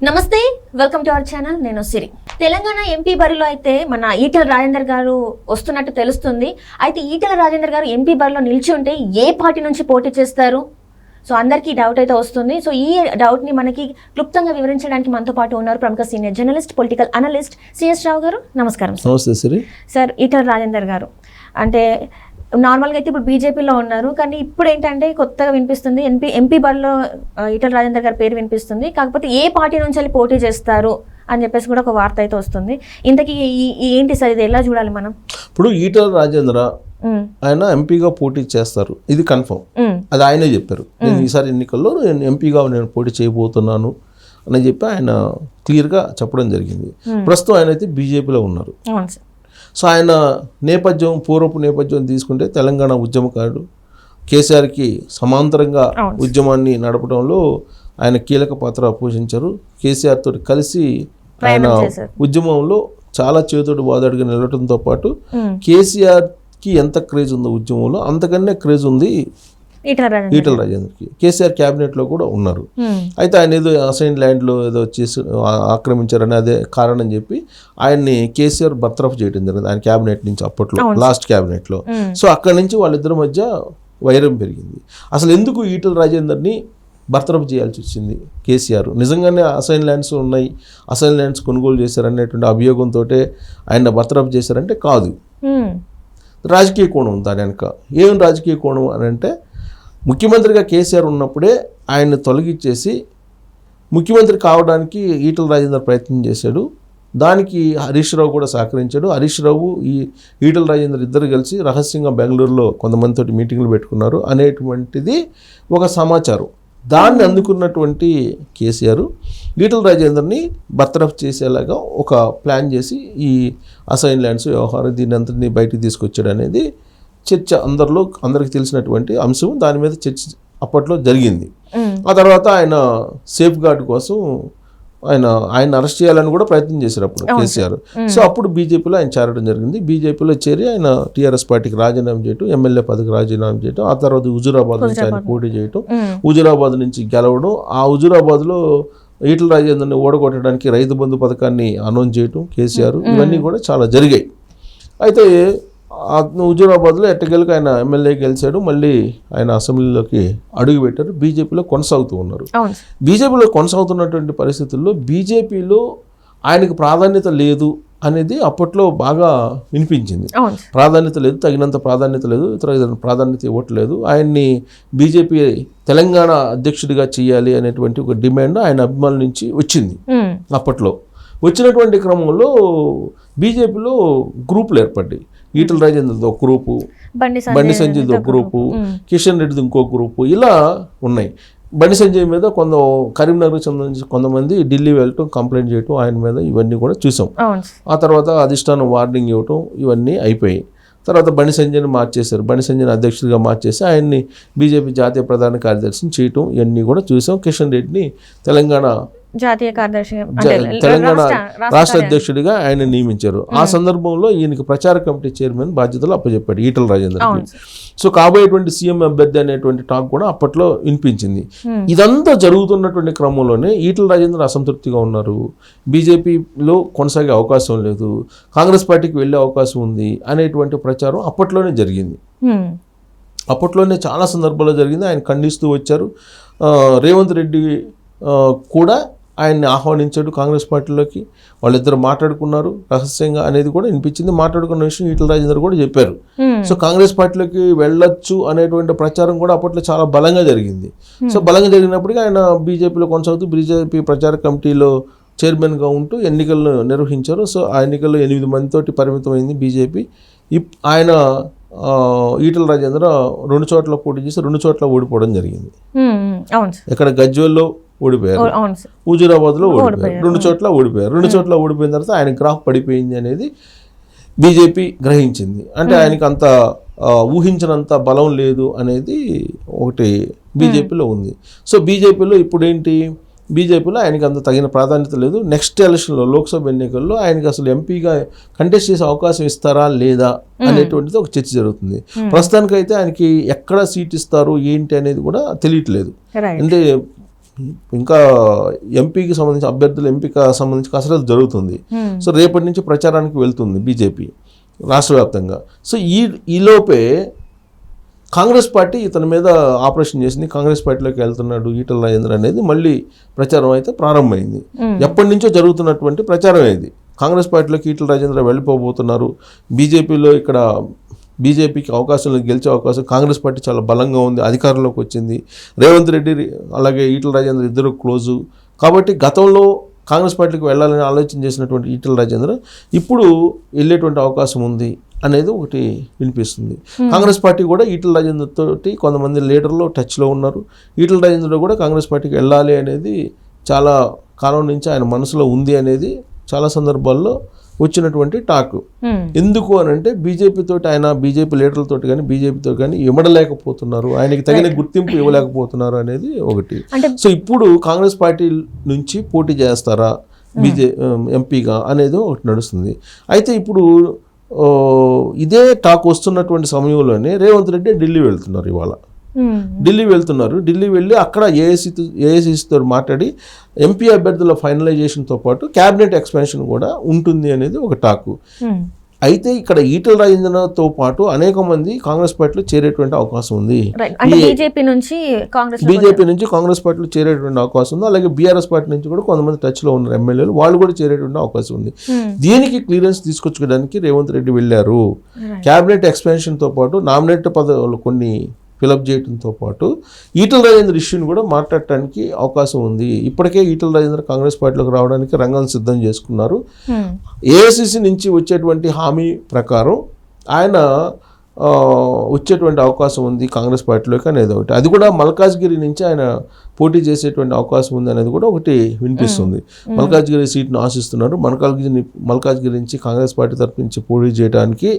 నమస్తే, welcome to our channel. నేను సిరి. Telangana MP బరిలో అయితే మన ఈటెల రాజేందర్ గారు వస్తున్నట్టు తెలుస్తుంది. అయితే ఈటెల రాజేందర్ గారు ఎంపీ బరిలో నిలిచి ఉంటే ఏ పార్టీ నుంచి పోటీ చేస్తారు? సో అందరికీ డౌట్ అయితే వస్తుంది. సో ఈ డౌట్ని మనకి క్లుప్తంగా వివరించడానికి మనతో పాటు ఉన్నారు ప్రముఖ senior journalist, political analyst CS Rao గారు. నమస్కారం సార్. నమస్తే సిరి. సార్, ఈటెల రాజేందర్ గారు అంటే నార్మల్గా అయితే ఇప్పుడు బీజేపీలో ఉన్నారు, కానీ ఇప్పుడు ఏంటంటే కొత్తగా వినిపిస్తుంది ఎంపీ బరిలో ఈటెల రాజేందర్ గారి పేరు వినిపిస్తుంది. కాకపోతే ఏ పార్టీ నుంచి వెళ్ళి పోటీ చేస్తారు అని చెప్పేసి కూడా ఒక వార్త అయితే వస్తుంది. ఇంతకీ ఏంటి సార్, ఇది ఎలా చూడాలి మనం? ఇప్పుడు ఈటెల రాజేంద్ర ఆయన ఎంపీగా పోటీ చేస్తారు, ఇది కన్ఫర్మ్. అది ఆయనే చెప్పారు. నేను ఈసారి ఎన్నికల్లో నేను ఎంపీగా నేను పోటీ చేయబోతున్నాను అని చెప్పి ఆయన క్లియర్గా చెప్పడం జరిగింది. ప్రస్తుతం ఆయన అయితే బీజేపీలో ఉన్నారు. సో ఆయన నేపథ్యం, పూర్వపు నేపథ్యం తీసుకుంటే తెలంగాణ ఉద్యమకారుడు, కేసీఆర్కి సమాంతరంగా ఉద్యమాన్ని నడపడంలో ఆయన కీలక పాత్ర పోషించారు. కేసీఆర్ తోటి కలిసి ఆయన ఉద్యమంలో చాలా చేతుడు వాదాడుగా నిలవడంతో పాటు కేసీఆర్కి ఎంత క్రేజ్ ఉందో ఉద్యమంలో అంతకన్నా క్రేజ్ ఉంది ఈటెల రాజేందర్కి. కేసీఆర్ క్యాబినెట్లో కూడా ఉన్నారు. అయితే ఆయన ఏదో అసైన్ ల్యాండ్లో ఏదో చేసి ఆక్రమించారని అదే కారణం చెప్పి ఆయన్ని కేసీఆర్ బర్తరఫ్ చేయడం జరిగింది ఆయన క్యాబినెట్ నుంచి, అప్పట్లో లాస్ట్ క్యాబినెట్లో. సో అక్కడి నుంచి వాళ్ళిద్దరి మధ్య వైరం పెరిగింది. అసలు ఎందుకు ఈటెల రాజేందర్ని బర్తరఫ్ చేయాల్సి వచ్చింది కేసీఆర్? నిజంగానే అసైన్ ల్యాండ్స్ ఉన్నాయి, అసైన్ ల్యాండ్స్ కొనుగోలు చేశారనేటువంటి అభియోగంతో ఆయన బర్తరఫ్ చేశారంటే కాదు, రాజకీయ కోణం ఉంది దాని వెనక. ఏం రాజకీయ కోణం అని అంటే, ముఖ్యమంత్రిగా కేసీఆర్ ఉన్నప్పుడే ఆయన్ని తొలగించేసి ముఖ్యమంత్రి కావడానికి ఈటెల రాజేందర్ ప్రయత్నం చేశాడు. దానికి హరీష్ రావు కూడా సహకరించాడు. హరీష్ రావు ఈటెల రాజేందర్ ఇద్దరు కలిసి రహస్యంగా బెంగళూరులో కొంతమందితో మీటింగ్లు పెట్టుకున్నారు అనేటువంటిది ఒక సమాచారం. దాన్ని అందుకున్నటువంటి కేసీఆర్ ఈటెల రాజేందర్ని బర్తరఫ్ చేసేలాగా ఒక ప్లాన్ చేసి ఈ అసైన్ ల్యాండ్స్ వ్యవహారం దీన్ని అంతటినీ బయటికి తీసుకొచ్చాడు అనేది చర్చ అందరికి తెలిసినటువంటి అంశం. దాని మీద చర్చ అప్పట్లో జరిగింది. ఆ తర్వాత ఆయన సేఫ్ గార్డ్ కోసం ఆయన అరెస్ట్ చేయాలని కూడా ప్రయత్నం చేశారు అప్పుడు కేసీఆర్. సో అప్పుడు బీజేపీలో ఆయన చేరడం జరిగింది. బీజేపీలో చేరి ఆయన టీఆర్ఎస్ పార్టీకి రాజీనామా చేయటం, ఎమ్మెల్యే పదవికి రాజీనామా చేయటం, ఆ తర్వాత హుజూరాబాద్ నుంచి ఆయన పోటీ చేయటం, హుజూరాబాద్ నుంచి గెలవడం, ఆ హుజూరాబాద్లో ఈటెల రాజేందర్ని ఓడగొట్టడానికి రైతు బంధు పథకాన్ని అనౌన్స్ చేయటం కేసీఆర్, ఇవన్నీ కూడా చాలా జరిగాయి. అయితే హుజూరాబాద్లో ఎట్టగెలకు ఆయన ఎమ్మెల్యే గెలిచాడు. మళ్ళీ ఆయన అసెంబ్లీలోకి అడుగు పెట్టారు. బీజేపీలో కొనసాగుతూ ఉన్నారు. బీజేపీలో కొనసాగుతున్నటువంటి పరిస్థితుల్లో బీజేపీలో ఆయనకు ప్రాధాన్యత లేదు అనేది అప్పట్లో బాగా వినిపించింది. ప్రాధాన్యత లేదు, తగినంత ప్రాధాన్యత లేదు, ఇతర ప్రాధాన్యత ఇవ్వట్లేదు, ఆయన్ని బీజేపీ తెలంగాణ అధ్యక్షుడిగా చేయాలి అనేటువంటి ఒక డిమాండ్ ఆయన అభిమానుల నుంచి వచ్చింది. అప్పట్లో వచ్చినటువంటి క్రమంలో బీజేపీలో గ్రూపులు ఏర్పడ్డాయి. ఈటెల రాజేందర్ది ఒక గ్రూపు, బండి సంజయ్ది ఒక గ్రూపు, కిషన్ రెడ్డిది ఇంకో గ్రూపు, ఇలా ఉన్నాయి. బండి సంజయ్ మీద కరీంనగర్కి సంబంధించి కొంతమంది ఢిల్లీ వెళ్ళటం, కంప్లైంట్ చేయటం ఆయన మీద, ఇవన్నీ కూడా చూసాం. ఆ తర్వాత అధిష్టానం వార్నింగ్ ఇవ్వటం, ఇవన్నీ అయిపోయాయి. తర్వాత బండి సంజయ్ని మార్చేశారు. బండి సంజయ్ని అధ్యక్షుడిగా మార్చేసి ఆయన్ని బీజేపీ జాతీయ ప్రధాన కార్యదర్శిని చేయటం, ఇవన్నీ కూడా చూసాం. కిషన్ రెడ్డిని తెలంగాణ రాష్ట్ర అధ్యక్షుడిగా ఆయన నియమించారు. ఆ సందర్భంలో ఈయనకి ప్రచార కమిటీ చైర్మన్ బాధ్యతలు అప్పచెప్పాడు ఈటెల రాజేందర్కి. సో కాబోయేటువంటి సీఎం అభ్యర్థి అనేటువంటి టాక్ కూడా అప్పట్లో వినిపించింది. ఇదంతా జరుగుతున్నటువంటి క్రమంలోనే ఈటెల రాజేందర్ అసంతృప్తిగా ఉన్నారు. బీజేపీలో కొనసాగే అవకాశం లేదు, కాంగ్రెస్ పార్టీకి వెళ్ళే అవకాశం ఉంది అనేటువంటి ప్రచారం అప్పట్లోనే జరిగింది. అప్పట్లోనే చాలా సందర్భాల్లో జరిగింది. ఆయన ఖండిస్తూ వచ్చారు. రేవంత్ రెడ్డి కూడా ఆయన్ని ఆహ్వానించాడు కాంగ్రెస్ పార్టీలోకి. వాళ్ళిద్దరు మాట్లాడుకున్నారు రహస్యంగా అనేది కూడా వినిపించింది. మాట్లాడుకున్న విషయం ఈటెల రాజేందర్ కూడా చెప్పారు. సో కాంగ్రెస్ పార్టీలోకి వెళ్ళొచ్చు అనేటువంటి ప్రచారం కూడా అప్పట్లో చాలా బలంగా జరిగింది. సో బలంగా జరిగినప్పటికీ ఆయన బీజేపీలో కొనసాగుతూ బీజేపీ ప్రచార కమిటీలో చైర్మన్గా ఉంటూ ఎన్నికలను నిర్వహించారు. సో ఆ ఎన్నికల్లో 8 మందితోటి పరిమితమైంది బీజేపీ. ఆయన ఈటెల రాజేందర్ 2 చోట్ల పోటీ చేసి 2 చోట్ల ఓడిపోవడం జరిగింది. ఇక్కడ గజ్వేల్లో ఓడిపోయారు, హుజూరాబాద్లో ఓడిపోయారు, 2 చోట్ల ఓడిపోయారు. 2 చోట్ల ఓడిపోయిన తర్వాత ఆయన గ్రాఫ్ పడిపోయింది అనేది బీజేపీ గ్రహించింది. అంటే ఆయనకి అంత ఊహించినంత బలం లేదు అనేది ఒకటి బీజేపీలో ఉంది. సో బీజేపీలో ఇప్పుడు ఏంటి, బీజేపీలో ఆయనకి అంత తగిన ప్రాధాన్యత లేదు. నెక్స్ట్ ఎలక్షన్లో, లోక్సభ ఎన్నికల్లో ఆయనకి అసలు ఎంపీగా కంటెస్ట్ చేసే అవకాశం ఇస్తారా లేదా అనేటువంటిది ఒక చర్చ జరుగుతుంది. ప్రస్తుతానికైతే ఆయనకి ఎక్కడ సీట్ ఇస్తారు ఏంటి అనేది కూడా తెలియట్లేదు. అంటే ఇంకా ఎంపీకి సంబంధించి అభ్యర్థుల ఎంపిక సంబంధించి కసరత్తు జరుగుతుంది. సో రేపటి నుంచి ప్రచారానికి వెళ్తుంది బీజేపీ రాష్ట్ర వ్యాప్తంగా. సో ఈలోపే కాంగ్రెస్ పార్టీ ఇతని మీద ఆపరేషన్ చేసింది, కాంగ్రెస్ పార్టీలోకి వెళ్తున్నాడు ఈటల రాజేందర్ అనేది మళ్ళీ ప్రచారం అయితే ప్రారంభమైంది. ఎప్పటి నుంచో జరుగుతున్నటువంటి ప్రచారం ఇది. కాంగ్రెస్ పార్టీలోకి ఈటల రాజేందర్ వెళ్ళిపోబోతున్నారు, బీజేపీలో ఇక్కడ బీజేపీకి అవకాశం గెలిచే అవకాశం, కాంగ్రెస్ పార్టీ చాలా బలంగా ఉంది, అధికారంలోకి వచ్చింది, రేవంత్ రెడ్డి అలాగే ఈటల రాజేందర్ ఇద్దరు క్లోజు. కాబట్టి గతంలో కాంగ్రెస్ పార్టీకి వెళ్ళాలని ఆలోచన చేసినటువంటి ఈటల రాజేందర్ ఇప్పుడు వెళ్ళేటువంటి అవకాశం ఉంది అనేది ఒకటి వినిపిస్తుంది. కాంగ్రెస్ పార్టీ కూడా ఈటల రాజేందర్ తోటి కొంతమంది లీడర్లు టచ్లో ఉన్నారు. ఈటల రాజేందర్ కూడా కాంగ్రెస్ పార్టీకి వెళ్ళాలి అనేది చాలా కాలం నుంచి ఆయన మనసులో ఉంది అనేది చాలా సందర్భాల్లో వచ్చినటువంటి టాక్. ఎందుకు అని అంటే బీజేపీ తోటి ఆయన బీజేపీ లీడర్లతో కానీ బీజేపీతో కానీ ఇవ్వడలేకపోతున్నారు, ఆయనకి తగిన గుర్తింపు ఇవ్వలేకపోతున్నారు అనేది ఒకటి. సో ఇప్పుడు కాంగ్రెస్ పార్టీ నుంచి పోటీ చేస్తారా ఎంపీగా అనేది ఒకటి నడుస్తుంది. అయితే ఇప్పుడు ఇదే టాక్ వస్తున్నటువంటి సమయంలోనే రేవంత్ రెడ్డి ఢిల్లీ వెళ్తున్నారు. ఇవాళ ఢిల్లీ వెళ్ళి అక్కడ ఏఐసిసితో మాట్లాడి ఎంపీ అభ్యర్థుల ఫైనలైజేషన్తో పాటు క్యాబినెట్ ఎక్స్పాన్షన్ కూడా ఉంటుంది అనేది ఒక టాకు. అయితే ఇక్కడ ఈటల రాజేందర్తో పాటు అనేక మంది కాంగ్రెస్ పార్టీలో చేరేటువంటి అవకాశం ఉంది. బీజేపీ నుంచి కాంగ్రెస్ పార్టీలో చేరేటువంటి అవకాశం ఉంది. అలాగే బీఆర్ఎస్ పార్టీ నుంచి కూడా కొంతమంది టచ్లో ఉన్నారు ఎమ్మెల్యేలు, వాళ్ళు కూడా చేరేటువంటి అవకాశం ఉంది. దీనికి క్లియరెన్స్ తీసుకొచ్చుకోవడానికి రేవంత్ రెడ్డి వెళ్ళారు. క్యాబినెట్ ఎక్స్పాన్షన్తో పాటు నామినేట్ పదవులు కొన్ని ఫిలప్ చేయడంతో పాటు ఈటల రాజేందర్ ఇష్యూని కూడా మాట్లాడటానికి అవకాశం ఉంది. ఇప్పటికే ఈటల రాజేందర్ కాంగ్రెస్ పార్టీలోకి రావడానికి రంగాన్ని సిద్ధం చేసుకున్నారు. ఏఐసిసి నుంచి వచ్చేటువంటి హామీ ప్రకారం ఆయన వచ్చేటువంటి అవకాశం ఉంది కాంగ్రెస్ పార్టీలోకి అనేది ఒకటి. అది కూడా మల్కాజ్గిరి నుంచి ఆయన పోటీ చేసేటువంటి అవకాశం ఉంది అనేది కూడా ఒకటి వినిపిస్తుంది. మల్కాజ్గిరి సీట్ను ఆశిస్తున్నారు. మల్కాజ్గిరి నుంచి కాంగ్రెస్ పార్టీ తరఫు నుంచి పోటీ చేయడానికి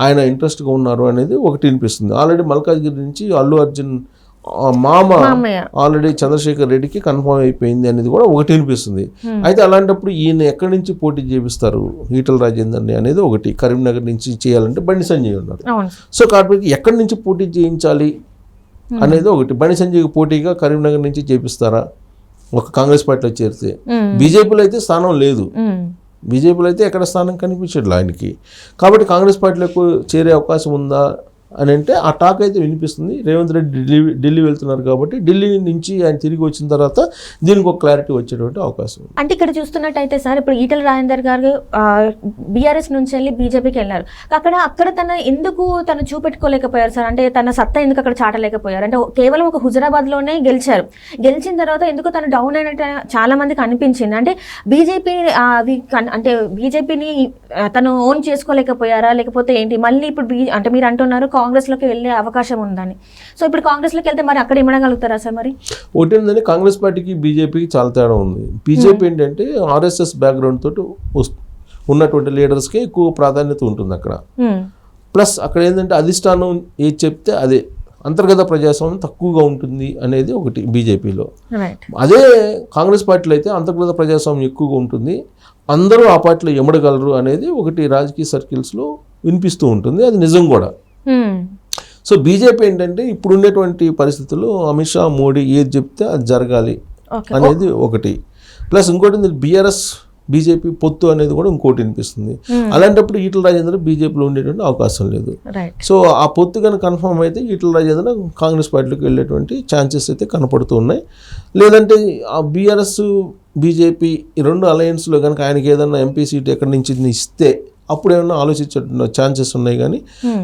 ఆయన ఇంట్రెస్ట్గా ఉన్నారు అనేది ఒకటి వినిపిస్తుంది. ఆల్రెడీ మల్కాజ్గిరి నుంచి అల్లు అర్జున్ మామ ఆల్రెడీ చంద్రశేఖర్ రెడ్డికి కన్ఫర్మ్ అయిపోయింది అనేది కూడా ఒకటి వినిపిస్తుంది. అయితే అలాంటప్పుడు ఈయన ఎక్కడి నుంచి పోటీ చేపిస్తారు ఈటల రాజేందర్ని అనేది ఒకటి. కరీంనగర్ నుంచి చేయాలంటే బండి సంజయ్ ఉన్నారు. సో కాబట్టి ఎక్కడి నుంచి పోటీ చేయించాలి అనేది ఒకటి. బండి సంజయ్కి పోటీగా కరీంనగర్ నుంచి చేపిస్తారా ఒక కాంగ్రెస్ పార్టీలో చేరితే? బీజేపీలో అయితే స్థానం లేదు, బీజేపీలో అయితే ఎక్కడ స్థానం కనిపించట్లేదు ఆయనకి. కాబట్టి కాంగ్రెస్ పార్టీలకు చేరే అవకాశం ఉందా అని అంటే ఆ టాక్ అయితే వినిపిస్తుంది. రేవంత్ రెడ్డి ఢిల్లీ వెళ్తున్నారు కాబట్టి ఢిల్లీ నుంచి ఆయన తిరిగి వచ్చిన తర్వాత దీనికి ఒక క్లారిటీ వచ్చేటువంటి అవకాశం ఉంది. అంటే ఇక్కడ చూస్తున్నట్టయితే సార్, ఇప్పుడు ఈటల రాజేందర్ గారు బీఆర్ఎస్ నుంచి వెళ్ళి బీజేపీకి వెళ్ళారు. అక్కడ తను చూపెట్టుకోలేకపోయారు సార్. అంటే తన సత్తా ఎందుకు అక్కడ చాటలేకపోయారు? అంటే కేవలం ఒక హుజరాబాద్లోనే గెలిచారు. గెలిచిన తర్వాత ఎందుకు తను డౌన్ అయినట్టు చాలా మందికి అనిపించింది. అంటే బీజేపీని తను ఓన్ చేసుకోలేకపోయారా లేకపోతే ఏంటి? మళ్ళీ ఇప్పుడు అంటే మీరు అంటున్నారు కాంగ్రెస్లోకి వెళ్ళే అవకాశం ఉందని. సో ఇప్పుడు కాంగ్రెస్లోకి వెళ్తే మరి అక్కడ ఇమ్మడగలుగుతారా సార్? మరి ఒకటి ఏంటంటే కాంగ్రెస్ పార్టీకి బీజేపీకి చాలా తేడా ఉంది. బీజేపీ ఏంటంటే ఆర్ఎస్ఎస్ బ్యాక్గ్రౌండ్ తోటి ఉన్నటువంటి లీడర్స్కి ఎక్కువ ప్రాధాన్యత ఉంటుంది అక్కడ. ప్లస్ అక్కడ ఏంటంటే అధిష్టానం ఏది చెప్తే అదే, అంతర్గత ప్రజాస్వామ్యం తక్కువగా ఉంటుంది అనేది ఒకటి బీజేపీలో. అదే కాంగ్రెస్ పార్టీలో అయితే అంతర్గత ప్రజాస్వామ్యం ఎక్కువగా ఉంటుంది, అందరూ ఆ పార్టీలో ఎమడగలరు అనేది ఒకటి రాజకీయ సర్కిల్స్లో వినిపిస్తూ ఉంటుంది. అది నిజం కూడా. సో బీజేపీ ఏంటంటే ఇప్పుడు ఉండేటువంటి పరిస్థితుల్లో అమిత్ షా మోడీ ఏది చెప్తే అది జరగాలి అనేది ఒకటి. ప్లస్ ఇంకోటి బీఆర్ఎస్ బీజేపీ పొత్తు అనేది కూడా ఇంకోటి వినిపిస్తుంది. అలాంటప్పుడు ఈటల రాజేందర్ బీజేపీలో ఉండేటువంటి అవకాశం లేదు. సో ఆ పొత్తు కనుక కన్ఫర్మ్ అయితే ఈటల రాజేందర్ కాంగ్రెస్ పార్టీలోకి వెళ్ళేటువంటి ఛాన్సెస్ అయితే కనపడుతూ ఉన్నాయి. లేదంటే ఆ బీఆర్ఎస్ బీజేపీ ఈ రెండు అలయన్స్లో కనుక ఆయనకి ఏదైనా ఎంపీ సీట్ ఎక్కడి నుంచి ఇస్తే అప్పుడు ఏమన్నా ఆలోచించే ఛాన్సెస్ ఉన్నాయి. కానీ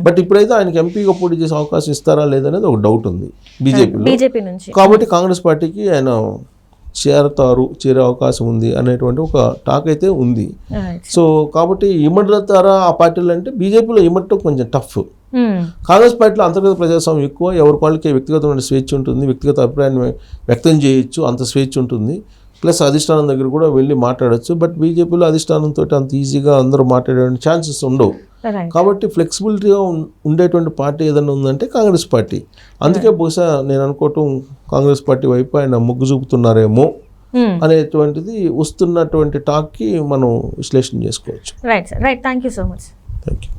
బట్ ఇప్పుడైతే ఆయనకి ఎంపీగా పోటీ చేసే అవకాశం ఇస్తారా లేదనేది ఒక డౌట్ ఉంది బీజేపీ నుంచి. కాబట్టి కాంగ్రెస్ పార్టీకి ఆయన చేరే అవకాశం ఉంది అనేటువంటి ఒక టాక్ అయితే ఉంది. సో కాబట్టి ఇమ్మడతారా ఆ పార్టీలు అంటే బీజేపీలో ఇమ్మటం కొంచెం టఫ్. కాంగ్రెస్ పార్టీలో అంతర్గత ప్రజాస్వామ్యం ఎక్కువ, ఎవరి వాళ్ళకి వ్యక్తిగతమైన స్వేచ్ఛ ఉంటుంది, వ్యక్తిగత అభిప్రాయాన్ని వ్యక్తం చేయొచ్చు, అంత స్వేచ్ఛ ఉంటుంది. ప్లస్ అధిష్టానం దగ్గర కూడా వెళ్ళి మాట్లాడచ్చు. బట్ బీజేపీలో అధిష్టానంతో అంత ఈజీగా అందరూ మాట్లాడే ఛాన్సెస్ ఉండవు. కాబట్టి ఫ్లెక్సిబిలిటీగా ఉండేటువంటి పార్టీ ఏదైనా ఉందంటే కాంగ్రెస్ పార్టీ. అందుకే బహుశా నేను అనుకోవటం కాంగ్రెస్ పార్టీ వైపు ఆయన మొగ్గు చూపుతున్నారేమో అనేటువంటిది వస్తున్నటువంటి టాక్కి మనం విశ్లేషణ చేసుకోవచ్చు. Right thank you so much. Thank you.